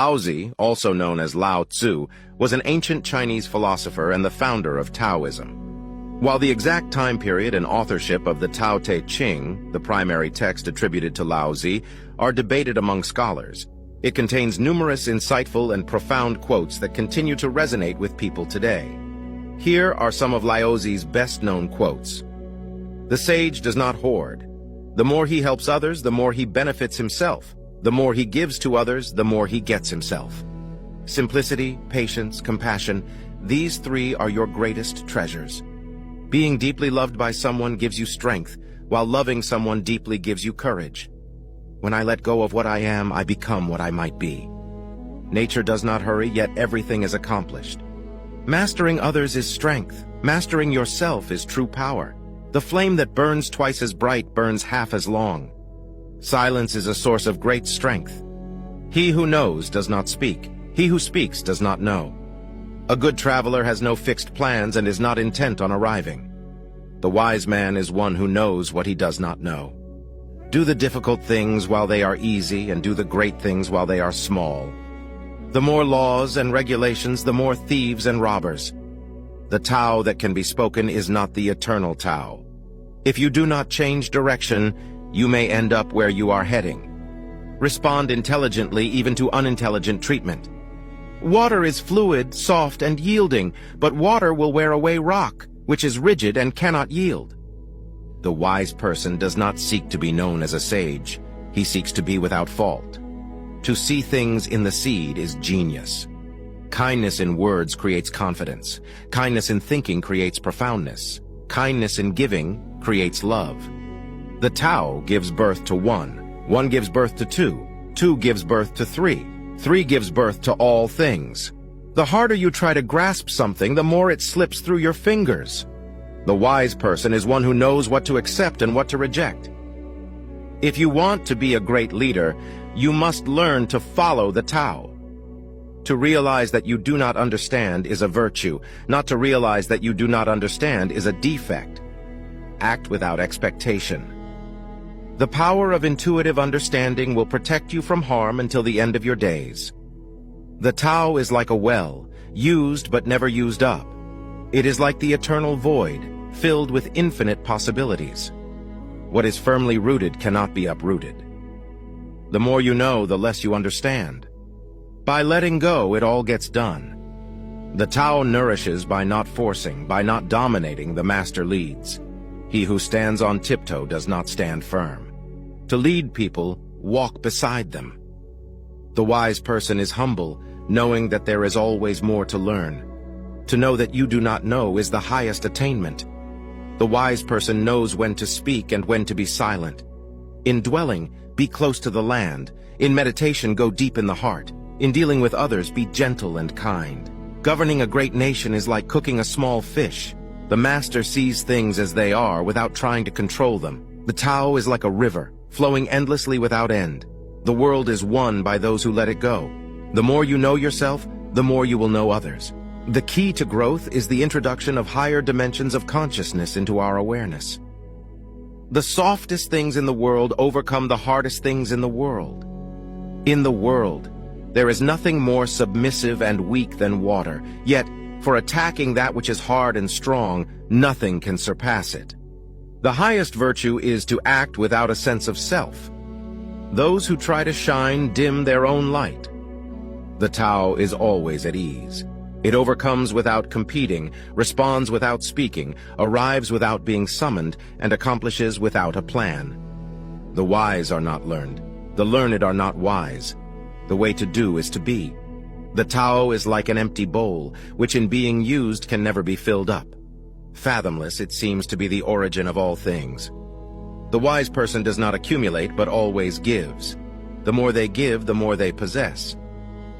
LAOZI, also known as Lao Tzu, was an ancient Chinese philosopher and the founder of Taoism. While the exact time period and authorship of the Tao Te Ching, the primary text attributed to LAOZI, are debated among scholars, it contains numerous insightful and profound quotes that continue to resonate with people today. Here are some of LAOZI's best-known quotes. "The sage does not hoard. The more he helps others, the more he benefits himself. The more he gives to others, the more he gets himself. Simplicity, patience, compassion, these three are your greatest treasures. Being deeply loved by someone gives you strength, while loving someone deeply gives you courage. When I let go of what I am, I become what I might be. Nature does not hurry, yet everything is accomplished. Mastering others is strength. Mastering yourself is true power. The flame that burns twice as bright burns half as long. Silence is a source of great strength. He who knows does not speak. He who speaks does not know. A good traveler has no fixed plans and is not intent on arriving. The wise man is one who knows what he does not know. Do the difficult things while they are easy, and do the great things while they are small. The more laws and regulations, the more thieves and robbers. The Tao that can be spoken is not the eternal Tao. If you do not change direction, you may end up where you are heading. Respond intelligently even to unintelligent treatment. Water is fluid, soft, and yielding, but water will wear away rock, which is rigid and cannot yield. The wise person does not seek to be known as a sage. He seeks to be without fault. To see things in the seed is genius. Kindness in words creates confidence. Kindness in thinking creates profoundness. Kindness in giving creates love. The Tao gives birth to one. One gives birth to two. Two gives birth to three. Three gives birth to all things. The harder you try to grasp something, the more it slips through your fingers. The wise person is one who knows what to accept and what to reject. If you want to be a great leader, you must learn to follow the Tao. To realize that you do not understand is a virtue. Not to realize that you do not understand is a defect. Act without expectation. The power of intuitive understanding will protect you from harm until the end of your days. The Tao is like a well, used but never used up. It is like the eternal void, filled with infinite possibilities. What is firmly rooted cannot be uprooted. The more you know, the less you understand. By letting go, it all gets done. The Tao nourishes by not forcing, by not dominating, the master leads. He who stands on tiptoe does not stand firm. To lead people, walk beside them. The wise person is humble, knowing that there is always more to learn. To know that you do not know is the highest attainment. The wise person knows when to speak and when to be silent. In dwelling, be close to the land. In meditation, go deep in the heart. In dealing with others, be gentle and kind. Governing a great nation is like cooking a small fish. The master sees things as they are without trying to control them. The Tao is like a river, flowing endlessly without end. The world is won by those who let it go. The more you know yourself, the more you will know others. The key to growth is the introduction of higher dimensions of consciousness into our awareness. The softest things in the world overcome the hardest things in the world. In the world, there is nothing more submissive and weak than water, yet, for attacking that which is hard and strong, nothing can surpass it. The highest virtue is to act without a sense of self. Those who try to shine dim their own light. The Tao is always at ease. It overcomes without competing, responds without speaking, arrives without being summoned, and accomplishes without a plan. The wise are not learned. The learned are not wise. The way to do is to be. The Tao is like an empty bowl, which in being used can never be filled up. Fathomless, it seems to be the origin of all things. The wise person does not accumulate, but always gives. The more they give, the more they possess.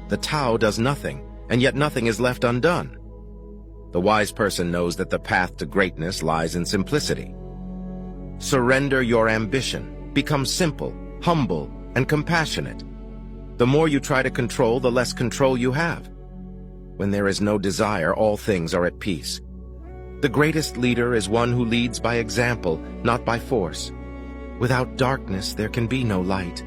The Tao does nothing, and yet nothing is left undone. The wise person knows that the path to greatness lies in simplicity. Surrender your ambition. Become simple, humble, and compassionate. The more you try to control, the less control you have. When there is no desire, all things are at peace. The greatest leader is one who leads by example, not by force. Without darkness, there can be no light.